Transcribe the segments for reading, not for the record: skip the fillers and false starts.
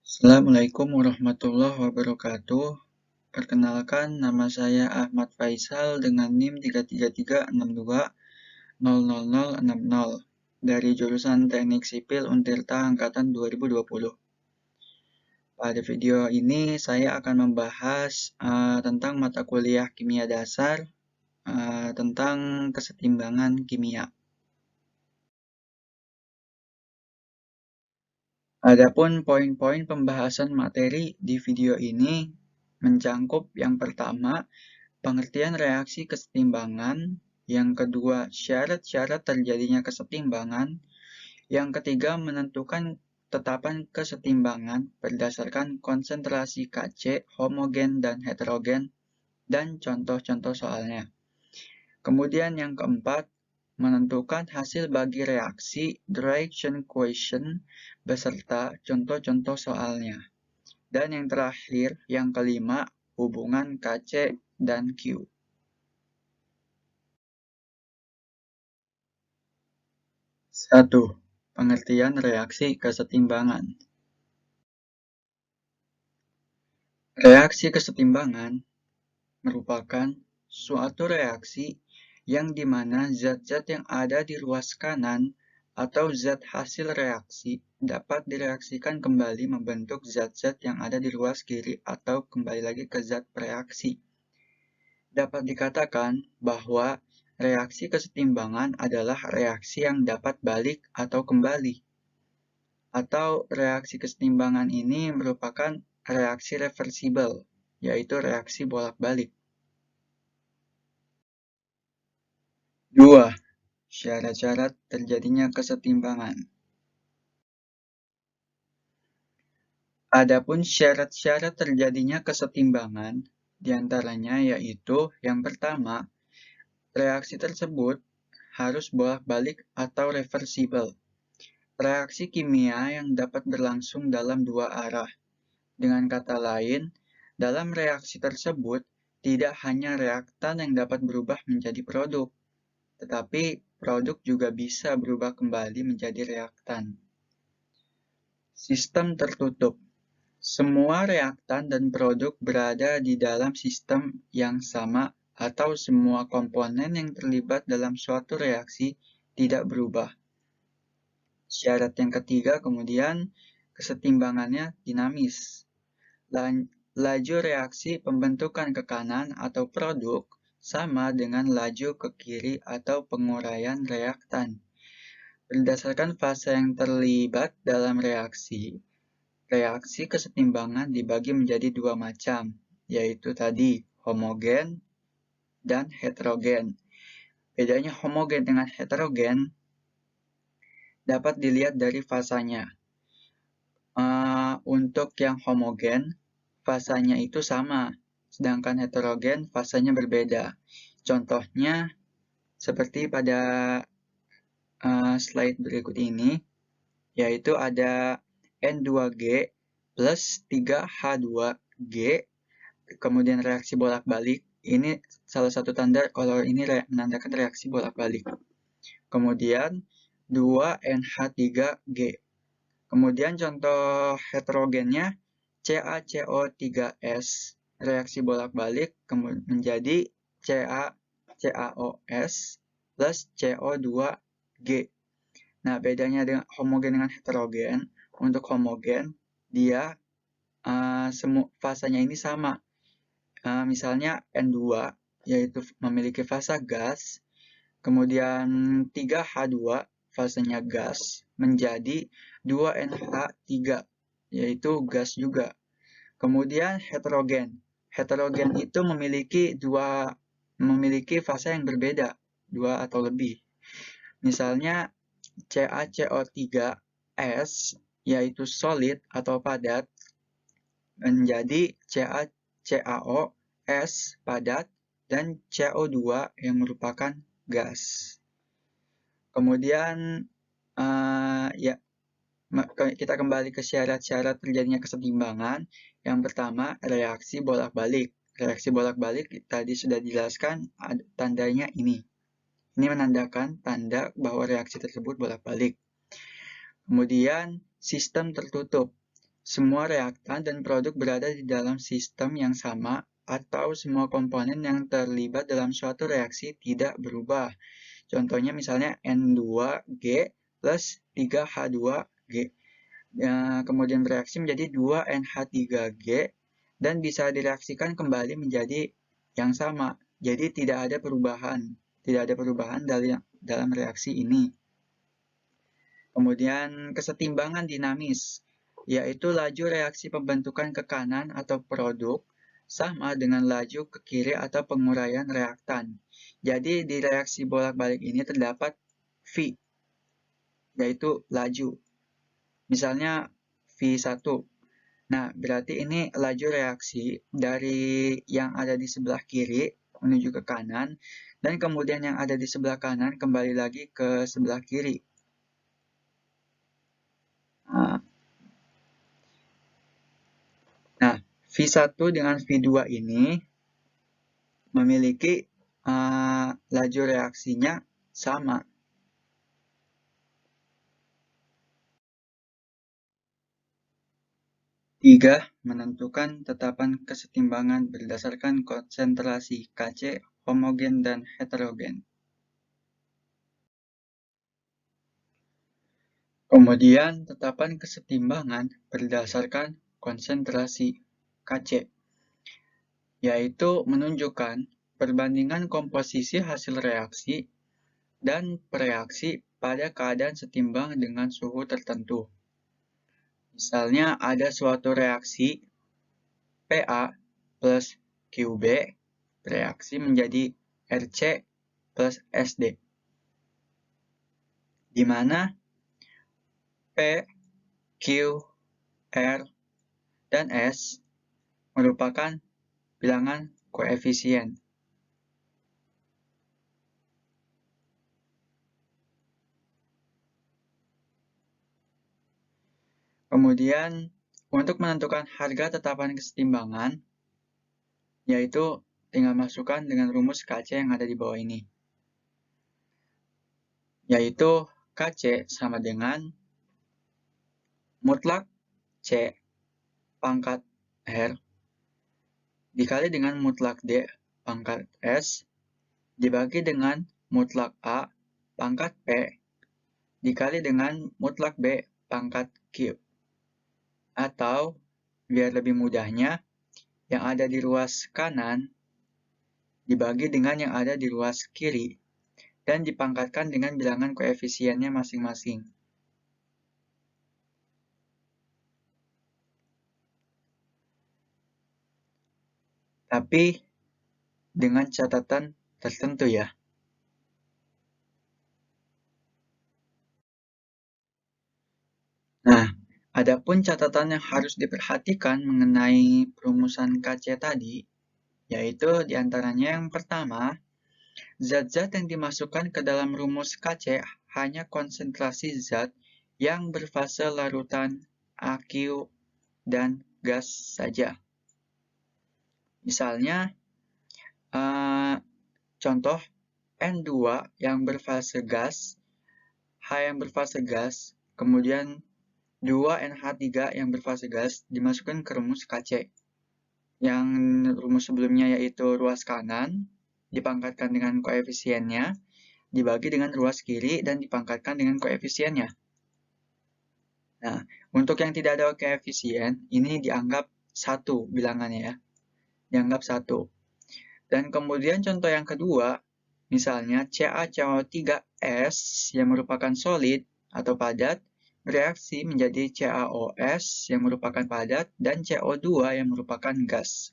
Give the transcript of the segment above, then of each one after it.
Assalamualaikum warahmatullahi wabarakatuh. Perkenalkan, nama saya Ahmad Faisal dengan NIM 33362000060 dari jurusan Teknik Sipil Untirta Angkatan 2020. Pada video ini saya akan membahas tentang mata kuliah kimia dasar tentang kesetimbangan kimia. Adapun poin-poin pembahasan materi di video ini mencangkup yang pertama, pengertian reaksi kesetimbangan, yang kedua, syarat-syarat terjadinya kesetimbangan, yang ketiga, menentukan tetapan kesetimbangan berdasarkan konsentrasi Kc, homogen dan heterogen, dan contoh-contoh soalnya. Kemudian yang keempat, menentukan hasil bagi reaksi reaction equation beserta contoh-contoh soalnya. Dan yang terakhir, yang kelima, hubungan Kc dan Q. Satu, pengertian reaksi kesetimbangan. Reaksi kesetimbangan merupakan suatu reaksi yang dimana zat-zat yang ada di ruas kanan atau zat hasil reaksi dapat direaksikan kembali membentuk zat-zat yang ada di ruas kiri atau kembali lagi ke zat reaksi. Dapat dikatakan bahwa reaksi kesetimbangan adalah reaksi yang dapat balik atau kembali. Atau reaksi kesetimbangan ini merupakan reaksi reversibel, yaitu reaksi bolak-balik. 2. Syarat-syarat terjadinya kesetimbangan. Adapun syarat-syarat terjadinya kesetimbangan, diantaranya yaitu yang pertama, reaksi tersebut harus bolak-balik atau reversibel. Reaksi kimia yang dapat berlangsung dalam dua arah. Dengan kata lain, dalam reaksi tersebut tidak hanya reaktan yang dapat berubah menjadi produk, tetapi produk juga bisa berubah kembali menjadi reaktan. Sistem tertutup. Semua reaktan dan produk berada di dalam sistem yang sama atau semua komponen yang terlibat dalam suatu reaksi tidak berubah. Syarat yang ketiga kemudian, kesetimbangannya dinamis. Laju reaksi pembentukan ke kanan atau produk sama dengan laju ke kiri atau penguraian reaktan. Berdasarkan fase yang terlibat dalam reaksi kesetimbangan dibagi menjadi dua macam, yaitu tadi homogen dan heterogen. Bedanya homogen dengan heterogen dapat dilihat dari fasanya. Untuk yang homogen, fasanya itu sama, sedangkan heterogen fasanya berbeda. Contohnya seperti pada slide berikut ini, yaitu ada N2G plus 3H2G, kemudian reaksi bolak-balik. Ini salah satu tanda kalau ini menandakan reaksi bolak-balik. Kemudian 2NH3G. Kemudian contoh heterogennya CaCO3S, reaksi bolak-balik menjadi CaCaOS plus CO2G. Nah, bedanya dengan homogen dengan heterogen, untuk homogen dia fasanya ini sama. Misalnya N2 yaitu memiliki fasa gas, kemudian 3H2 fasenya gas menjadi 2NH3 yaitu gas juga. Kemudian heterogen. Heterogen itu memiliki fasa yang berbeda, dua atau lebih. Misalnya CaCO3S yaitu solid atau padat menjadi CaCaOS padat dan CO2 yang merupakan gas. Kemudian kita kembali ke syarat-syarat terjadinya kesetimbangan. Yang pertama, reaksi bolak-balik. Reaksi bolak-balik tadi sudah dijelaskan, tandanya ini. Ini menandakan tanda bahwa reaksi tersebut bolak-balik. Kemudian, sistem tertutup. semua reaktan dan produk berada di dalam sistem yang sama atau semua komponen yang terlibat dalam suatu reaksi tidak berubah. Contohnya misalnya N2G plus 3H2G. Kemudian bereaksi menjadi 2NH3G dan bisa direaksikan kembali menjadi yang sama. Jadi tidak ada perubahan dalam reaksi ini. Kemudian kesetimbangan dinamis, yaitu laju reaksi pembentukan ke kanan atau produk sama dengan laju ke kiri atau penguraian reaktan. Jadi di reaksi bolak-balik ini terdapat V, yaitu laju. Misalnya V1. Nah, berarti ini laju reaksi dari yang ada di sebelah kiri menuju ke kanan, dan kemudian yang ada di sebelah kanan kembali lagi ke sebelah kiri. Nah, V1 dengan V2 ini memiliki laju reaksinya sama. Tiga, menentukan tetapan kesetimbangan berdasarkan konsentrasi Kc, homogen dan heterogen. Kemudian, tetapan kesetimbangan berdasarkan konsentrasi Kc, yaitu menunjukkan perbandingan komposisi hasil reaksi dan bereaksi pada keadaan setimbang dengan suhu tertentu. Misalnya ada suatu reaksi Pa plus Qb bereaksi menjadi Rc plus Sd, di mana P, Q, R, dan S merupakan bilangan koefisien. Kemudian, untuk menentukan harga tetapan kesetimbangan, yaitu tinggal masukkan dengan rumus Kc yang ada di bawah ini. Yaitu Kc sama dengan mutlak C pangkat R dikali dengan mutlak D pangkat S dibagi dengan mutlak A pangkat P dikali dengan mutlak B pangkat Q. Atau, biar lebih mudahnya, yang ada di ruas kanan dibagi dengan yang ada di ruas kiri dan dipangkatkan dengan bilangan koefisiennya masing-masing. Tapi dengan catatan tertentu ya. Nah, adapun catatan yang harus diperhatikan mengenai perumusan Kc tadi, yaitu diantaranya yang pertama, zat-zat yang dimasukkan ke dalam rumus Kc hanya konsentrasi zat yang berfase larutan AQ dan gas saja. Misalnya, contoh N2 yang berfase gas, H yang berfase gas, kemudian 2NH3 yang berfase gas dimasukkan ke rumus Kc. Yang rumus sebelumnya yaitu ruas kanan dipangkatkan dengan koefisiennya, dibagi dengan ruas kiri dan dipangkatkan dengan koefisiennya. Nah, untuk yang tidak ada koefisien, ini dianggap 1 bilangannya ya. Dianggap 1. Dan kemudian contoh yang kedua, misalnya CaCO3S yang merupakan solid atau padat, bereaksi menjadi CaOS yang merupakan padat dan CO2 yang merupakan gas.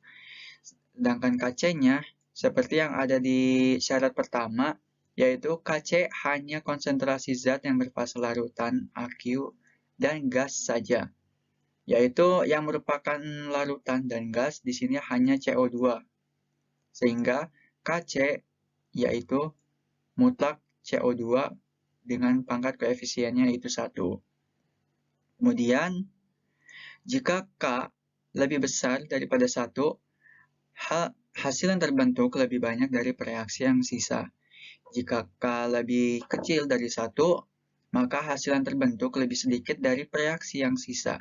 Sedangkan Kc-nya, seperti yang ada di syarat pertama, yaitu Kc hanya konsentrasi zat yang berfase larutan AQ dan gas saja. Yaitu yang merupakan larutan dan gas di sini hanya CO2. Sehingga Kc yaitu mutlak CO2 dengan pangkat koefisiennya itu 1. Kemudian, jika K lebih besar daripada 1, hasil yang terbentuk lebih banyak dari reaksi yang sisa. Jika K lebih kecil dari 1, maka hasil yang terbentuk lebih sedikit dari reaksi yang sisa.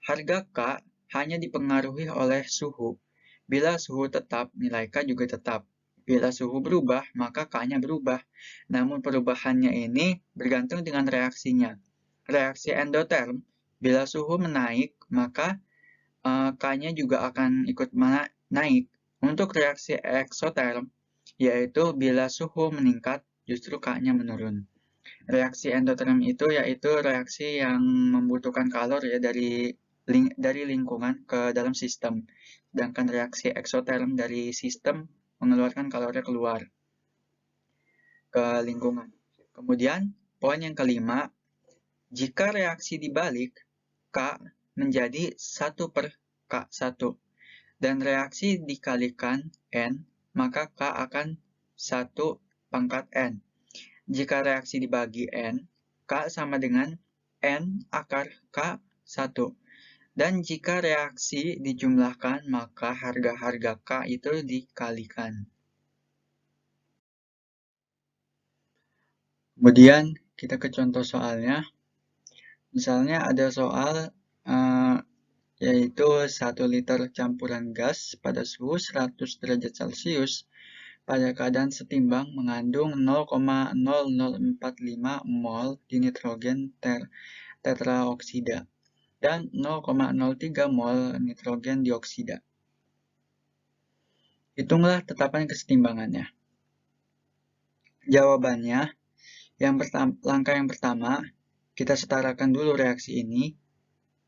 harga K hanya dipengaruhi oleh suhu. Bila suhu tetap, nilai K juga tetap. Bila suhu berubah, maka K-nya berubah. Namun perubahannya ini bergantung dengan reaksinya. Reaksi endoterm, bila suhu menaik, maka K-nya juga akan ikut naik. Untuk reaksi eksoterm, yaitu bila suhu meningkat, justru K-nya menurun. Reaksi endoterm itu yaitu reaksi yang membutuhkan kalor ya dari lingkungan ke dalam sistem. Sedangkan reaksi eksoterm dari sistem mengeluarkan kalornya keluar ke lingkungan. Kemudian, poin yang kelima, jika reaksi dibalik, K menjadi 1/K1. Dan reaksi dikalikan N, maka K akan 1/N. Jika reaksi dibagi N, K sama dengan N akar K1. Dan jika reaksi dijumlahkan, maka harga-harga K itu dikalikan. Kemudian kita ke contoh soalnya. Misalnya ada soal yaitu 1 liter campuran gas pada suhu 100 derajat Celcius pada keadaan setimbang mengandung 0,0045 mol di nitrogen tetraoksida dan 0,03 mol nitrogen dioksida. Hitunglah tetapan kesetimbangannya. Jawabannya, langkah yang pertama, kita setarakan dulu reaksi ini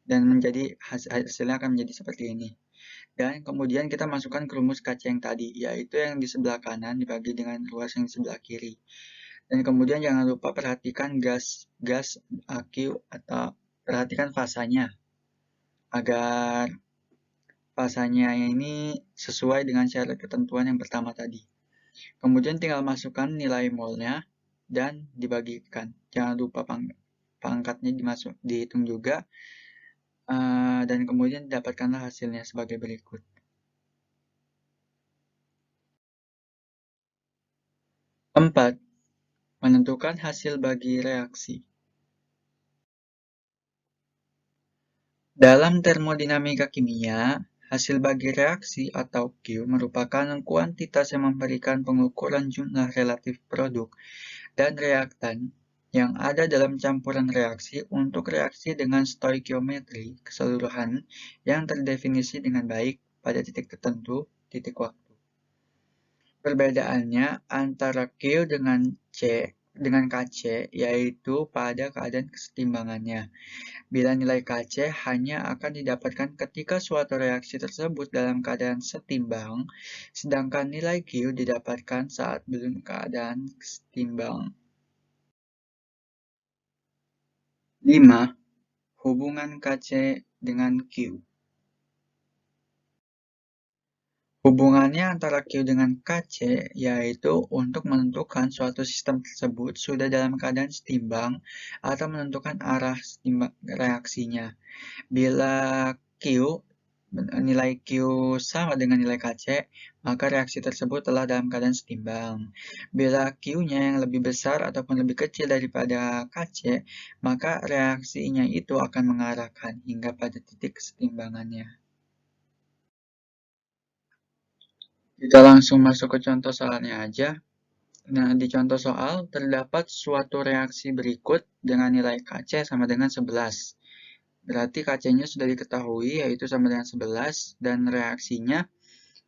dan hasilnya akan menjadi seperti ini. Dan kemudian kita masukkan ke rumus KC yang tadi, yaitu yang di sebelah kanan dibagi dengan ruas yang di sebelah kiri. Dan kemudian jangan lupa perhatikan gas AQ atau perhatikan fasanya agar fasanya ini sesuai dengan syarat ketentuan yang pertama tadi. Kemudian tinggal masukkan nilai molnya dan dibagikan. Jangan lupa pangkatnya dihitung juga. Dan kemudian dapatkanlah hasilnya sebagai berikut. Empat, menentukan hasil bagi reaksi. Dalam termodinamika kimia, hasil bagi reaksi atau Q merupakan kuantitas yang memberikan pengukuran jumlah relatif produk dan reaktan yang ada dalam campuran reaksi untuk reaksi dengan stoikiometri keseluruhan yang terdefinisi dengan baik pada titik tertentu, titik waktu. Perbedaannya antara Q dengan KC yaitu pada keadaan kesetimbangannya. Bila nilai KC hanya akan didapatkan ketika suatu reaksi tersebut dalam keadaan setimbang, sedangkan nilai Q didapatkan saat belum keadaan setimbang. 5. Hubungan KC dengan Q. Hubungannya antara Q dengan KC yaitu untuk menentukan suatu sistem tersebut sudah dalam keadaan setimbang atau menentukan arah reaksinya. Bila nilai Q sama dengan nilai KC, maka reaksi tersebut telah dalam keadaan setimbang. Bila Q-nya yang lebih besar ataupun lebih kecil daripada KC, maka reaksinya itu akan mengarahkan hingga pada titik kesetimbangannya. Kita langsung masuk ke contoh soalnya aja. Nah, di contoh soal, terdapat suatu reaksi berikut dengan nilai KC sama dengan 11. Berarti KC-nya sudah diketahui, yaitu sama dengan 11, dan reaksinya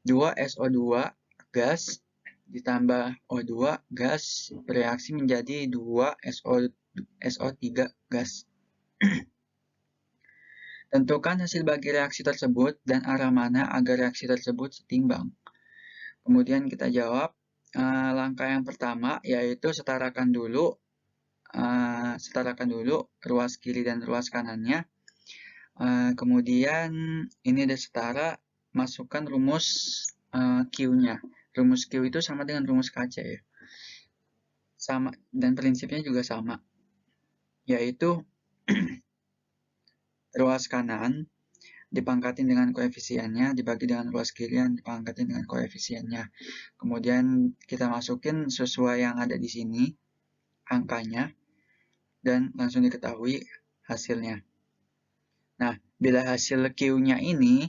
2SO2 gas ditambah O2 gas bereaksi menjadi 2SO3 gas. Tentukan hasil bagi reaksi tersebut dan arah mana agar reaksi tersebut setimbang. Kemudian kita jawab, langkah yang pertama yaitu setarakan dulu ruas kiri dan ruas kanannya. Kemudian ini udah setara, masukkan rumus Q-nya. Rumus Q itu sama dengan rumus KC ya. Sama, dan prinsipnya juga sama. Yaitu ruas kanan dipangkatin dengan koefisiennya, dibagi dengan ruas kiri yang dipangkatin dengan koefisiennya. Kemudian kita masukin sesuai yang ada di sini, angkanya, dan langsung diketahui hasilnya. Nah, Bila hasil Q-nya ini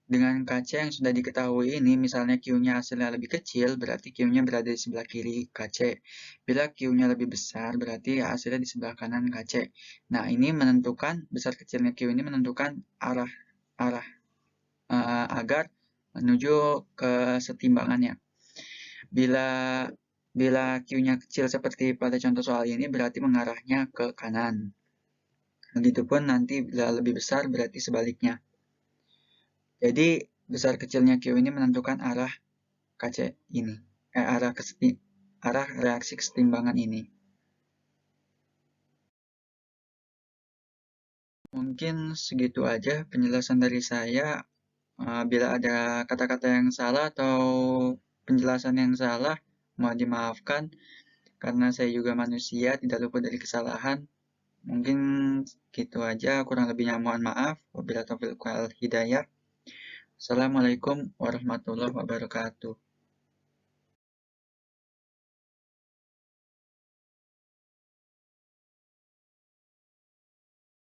dengan kaca yang sudah diketahui ini, misalnya Q-nya hasilnya lebih kecil, berarti Q-nya berada di sebelah kiri KC. Bila Q-nya lebih besar, berarti hasilnya di sebelah kanan KC. Nah, ini menentukan, besar kecilnya Q ini menentukan arah agar menuju ke setimbangannya. Bila Q-nya kecil seperti pada contoh soal ini, berarti mengarahnya ke kanan. Begitupun nanti bila lebih besar, berarti sebaliknya. Jadi, besar kecilnya Q ini menentukan arah KC ini, arah reaksi kesetimbangan ini. Mungkin segitu aja penjelasan dari saya. Bila ada kata-kata yang salah atau penjelasan yang salah, mohon dimaafkan karena saya juga manusia, tidak luput dari kesalahan. Mungkin gitu aja, kurang lebihnya mohon maaf. Wabillahi taufiq wal hidayah. Assalamualaikum warahmatullahi wabarakatuh.